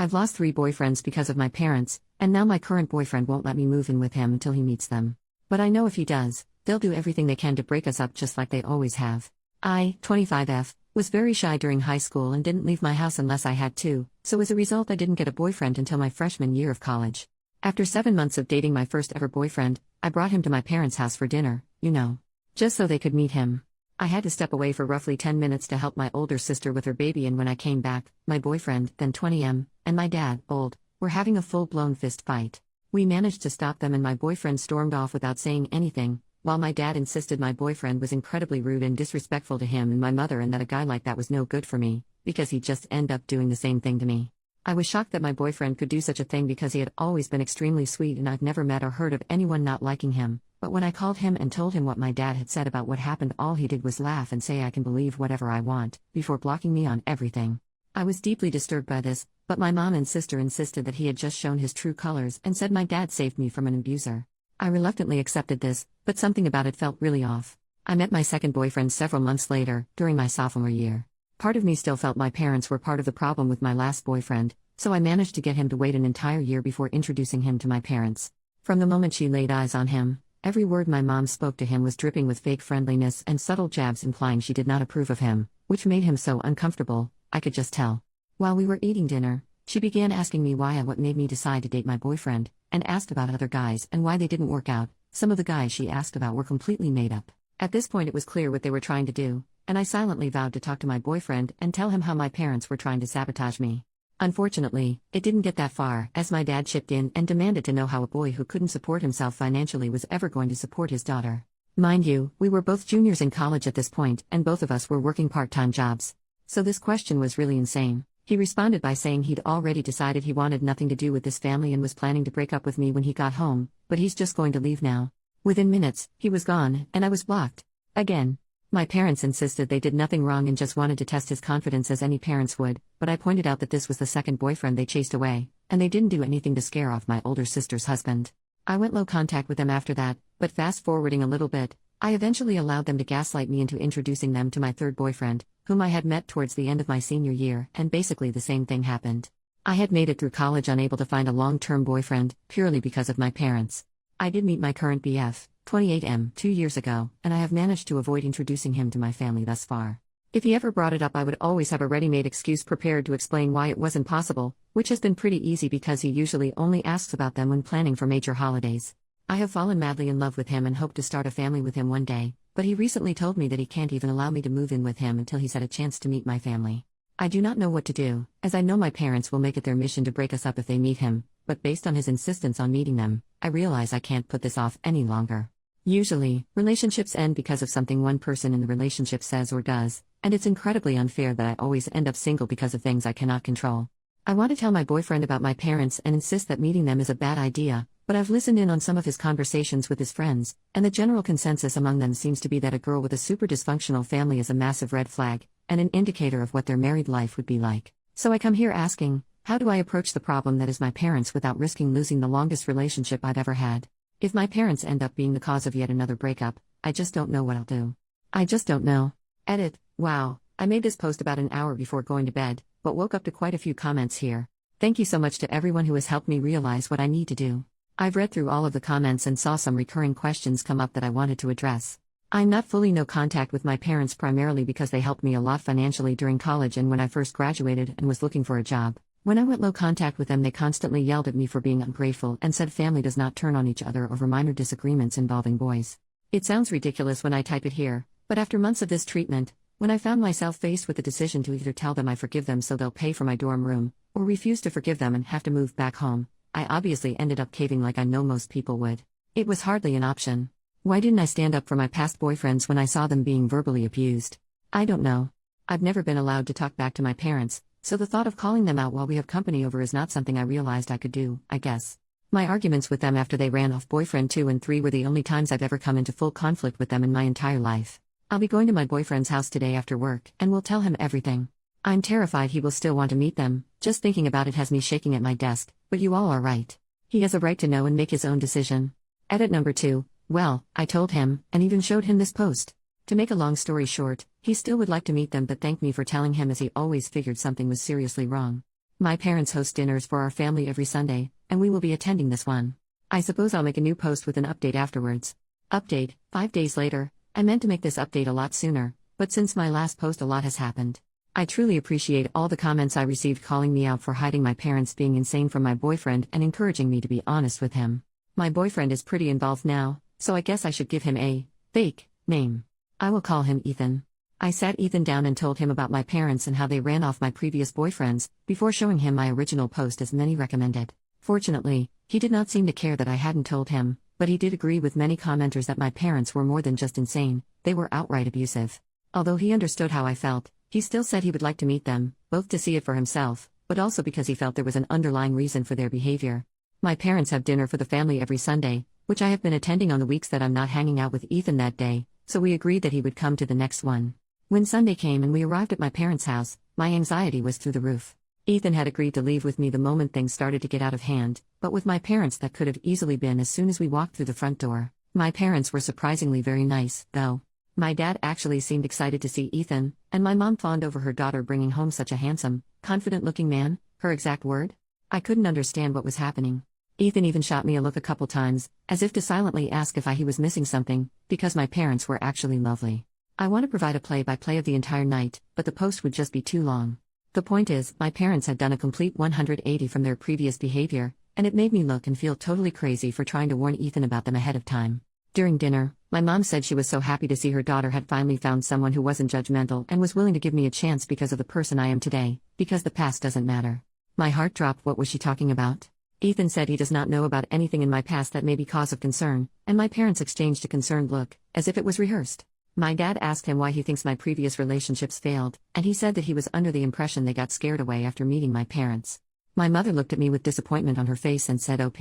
I've lost 3 boyfriends because of my parents, and now my current boyfriend won't let me move in with him until he meets them. But I know if he does, they'll do everything they can to break us up just like they always have. I, 25F, was very shy during high school and didn't leave my house unless I had to, so as a result I didn't get a boyfriend until my freshman year of college. After 7 months of dating my first ever boyfriend, I brought him to my parents' house for dinner, just so they could meet him. I had to step away for roughly 10 minutes to help my older sister with her baby, and when I came back, my boyfriend, then 20M, and my dad, old, were having a full-blown fist fight. We managed to stop them and my boyfriend stormed off without saying anything, while my dad insisted my boyfriend was incredibly rude and disrespectful to him and my mother and that a guy like that was no good for me, because he'd just end up doing the same thing to me. I was shocked that my boyfriend could do such a thing because he had always been extremely sweet and I've never met or heard of anyone not liking him. But when I called him and told him what my dad had said about what happened, all he did was laugh and say I can believe whatever I want, before blocking me on everything. I was deeply disturbed by this, but my mom and sister insisted that he had just shown his true colors and said my dad saved me from an abuser. I reluctantly accepted this, but something about it felt really off. I met my second boyfriend several months later, during my sophomore year. Part of me still felt my parents were part of the problem with my last boyfriend, so I managed to get him to wait an entire year before introducing him to my parents. From the moment she laid eyes on him, every word my mom spoke to him was dripping with fake friendliness and subtle jabs implying she did not approve of him, which made him so uncomfortable, I could just tell. While we were eating dinner, she began asking me why and what made me decide to date my boyfriend, and asked about other guys and why they didn't work out. Some of the guys she asked about were completely made up. At this point it was clear what they were trying to do, and I silently vowed to talk to my boyfriend and tell him how my parents were trying to sabotage me. Unfortunately, it didn't get that far, as my dad chipped in and demanded to know how a boy who couldn't support himself financially was ever going to support his daughter. Mind you, we were both juniors in college at this point, and both of us were working part-time jobs. So this question was really insane. He responded by saying he'd already decided he wanted nothing to do with this family and was planning to break up with me when he got home, but he's just going to leave now. Within minutes, he was gone, and I was blocked. Again. My parents insisted they did nothing wrong and just wanted to test his confidence as any parents would, but I pointed out that this was the second boyfriend they chased away, and they didn't do anything to scare off my older sister's husband. I went low contact with them after that, but fast forwarding a little bit, I eventually allowed them to gaslight me into introducing them to my third boyfriend, whom I had met towards the end of my senior year, and basically the same thing happened. I had made it through college unable to find a long-term boyfriend, purely because of my parents. I did meet my current BF, 28M, 2 years ago, and I have managed to avoid introducing him to my family thus far. If he ever brought it up, I would always have a ready-made excuse prepared to explain why it wasn't possible, which has been pretty easy because he usually only asks about them when planning for major holidays. I have fallen madly in love with him and hope to start a family with him one day, but he recently told me that he can't even allow me to move in with him until he's had a chance to meet my family. I do not know what to do, as I know my parents will make it their mission to break us up if they meet him, but based on his insistence on meeting them, I realize I can't put this off any longer. Usually, relationships end because of something one person in the relationship says or does, and it's incredibly unfair that I always end up single because of things I cannot control. I want to tell my boyfriend about my parents and insist that meeting them is a bad idea, but I've listened in on some of his conversations with his friends, and the general consensus among them seems to be that a girl with a super dysfunctional family is a massive red flag, and an indicator of what their married life would be like. So I come here asking, how do I approach the problem that is my parents without risking losing the longest relationship I've ever had? If my parents end up being the cause of yet another breakup, I just don't know what I'll do. I just don't know. Edit. Wow, I made this post about an hour before going to bed, but woke up to quite a few comments here. Thank you so much to everyone who has helped me realize what I need to do. I've read through all of the comments and saw some recurring questions come up that I wanted to address. I'm not fully no contact with my parents primarily because they helped me a lot financially during college and when I first graduated and was looking for a job. When I went low contact with them, they constantly yelled at me for being ungrateful and said family does not turn on each other over minor disagreements involving boys. It sounds ridiculous when I type it here, but after months of this treatment, when I found myself faced with the decision to either tell them I forgive them so they'll pay for my dorm room, or refuse to forgive them and have to move back home, I obviously ended up caving like I know most people would. It was hardly an option. Why didn't I stand up for my past boyfriends when I saw them being verbally abused? I don't know. I've never been allowed to talk back to my parents, so the thought of calling them out while we have company over is not something I realized I could do, I guess. My arguments with them after they ran off boyfriend 2 and 3 were the only times I've ever come into full conflict with them in my entire life. I'll be going to my boyfriend's house today after work and will tell him everything. I'm terrified he will still want to meet them, just thinking about it has me shaking at my desk, but you all are right. He has a right to know and make his own decision. Edit number 2, well, I told him, and even showed him this post. To make a long story short, he still would like to meet them but thanked me for telling him as he always figured something was seriously wrong. My parents host dinners for our family every Sunday, and we will be attending this one. I suppose I'll make a new post with an update afterwards. Update, 5 days later. I meant to make this update a lot sooner, but since my last post a lot has happened. I truly appreciate all the comments I received calling me out for hiding my parents being insane from my boyfriend and encouraging me to be honest with him. My boyfriend is pretty involved now, so I guess I should give him a fake name. I will call him Ethan. I sat Ethan down and told him about my parents and how they ran off my previous boyfriends, before showing him my original post as many recommended. Fortunately, he did not seem to care that I hadn't told him, but he did agree with many commenters that my parents were more than just insane, they were outright abusive. Although he understood how I felt, he still said he would like to meet them, both to see it for himself, but also because he felt there was an underlying reason for their behavior. My parents have dinner for the family every Sunday, which I have been attending on the weeks that I'm not hanging out with Ethan that day, so we agreed that he would come to the next one. When Sunday came and we arrived at my parents' house, my anxiety was through the roof. Ethan had agreed to leave with me the moment things started to get out of hand, but with my parents that could have easily been as soon as we walked through the front door. My parents were surprisingly very nice, though. My dad actually seemed excited to see Ethan, and my mom fawned over her daughter bringing home such a handsome, confident-looking man, her exact word. I couldn't understand what was happening. Ethan even shot me a look a couple times, as if to silently ask if he was missing something, because my parents were actually lovely. I want to provide a play-by-play of the entire night, but the post would just be too long. The point is, my parents had done a complete 180 from their previous behavior, and it made me look and feel totally crazy for trying to warn Ethan about them ahead of time. During dinner, my mom said she was so happy to see her daughter had finally found someone who wasn't judgmental and was willing to give me a chance because of the person I am today, because the past doesn't matter. My heart dropped. What was she talking about? Ethan said he does not know about anything in my past that may be cause of concern, and my parents exchanged a concerned look, as if it was rehearsed. My dad asked him why he thinks my previous relationships failed, and he said that he was under the impression they got scared away after meeting my parents. My mother looked at me with disappointment on her face and said, "OP.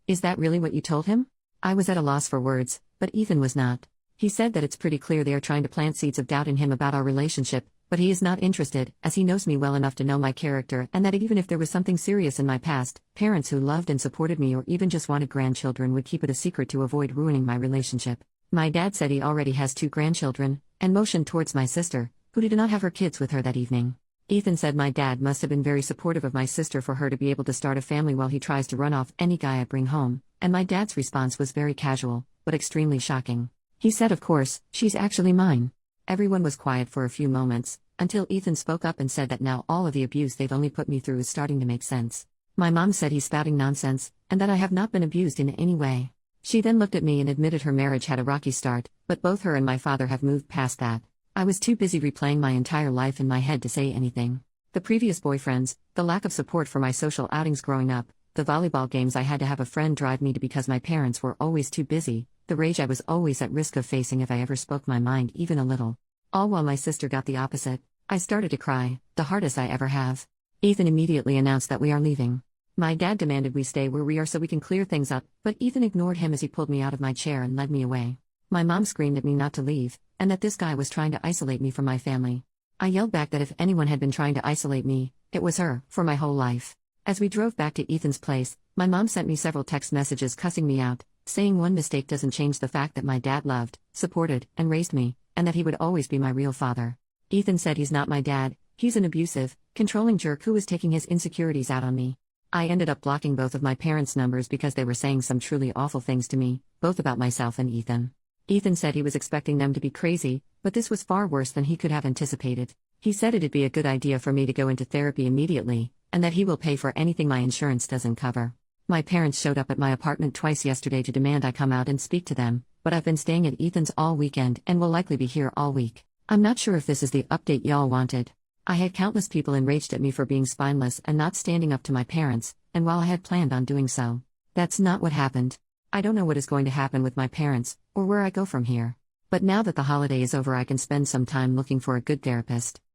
Is that really what you told him?" I was at a loss for words, but Ethan was not. He said that it's pretty clear they are trying to plant seeds of doubt in him about our relationship, but he is not interested, as he knows me well enough to know my character and that even if there was something serious in my past, parents who loved and supported me or even just wanted grandchildren would keep it a secret to avoid ruining my relationship. My dad said he already has 2 grandchildren, and motioned towards my sister, who did not have her kids with her that evening. Ethan said my dad must have been very supportive of my sister for her to be able to start a family while he tries to run off any guy I bring home, and my dad's response was very casual, but extremely shocking. He said, "Of course, she's actually mine." Everyone was quiet for a few moments, until Ethan spoke up and said that now all of the abuse they've only put me through is starting to make sense. My mom said he's spouting nonsense, and that I have not been abused in any way. She then looked at me and admitted her marriage had a rocky start, but both her and my father have moved past that. I was too busy replaying my entire life in my head to say anything. The previous boyfriends, the lack of support for my social outings growing up, the volleyball games I had to have a friend drive me to because my parents were always too busy, the rage I was always at risk of facing if I ever spoke my mind even a little. All while my sister got the opposite. I started to cry, the hardest I ever have. Ethan immediately announced that we are leaving. My dad demanded we stay where we are so we can clear things up, but Ethan ignored him as he pulled me out of my chair and led me away. My mom screamed at me not to leave, and that this guy was trying to isolate me from my family. I yelled back that if anyone had been trying to isolate me, it was her, for my whole life. As we drove back to Ethan's place, my mom sent me several text messages cussing me out, saying one mistake doesn't change the fact that my dad loved, supported, and raised me, and that he would always be my real father. Ethan said he's not my dad, he's an abusive, controlling jerk who is taking his insecurities out on me. I ended up blocking both of my parents' numbers because they were saying some truly awful things to me, both about myself and Ethan. Ethan said he was expecting them to be crazy, but this was far worse than he could have anticipated. He said it'd be a good idea for me to go into therapy immediately, and that he will pay for anything my insurance doesn't cover. My parents showed up at my apartment twice yesterday to demand I come out and speak to them, but I've been staying at Ethan's all weekend and will likely be here all week. I'm not sure if this is the update y'all wanted. I had countless people enraged at me for being spineless and not standing up to my parents, and while I had planned on doing so, that's not what happened. I don't know what is going to happen with my parents, or where I go from here. But now that the holiday is over, I can spend some time looking for a good therapist.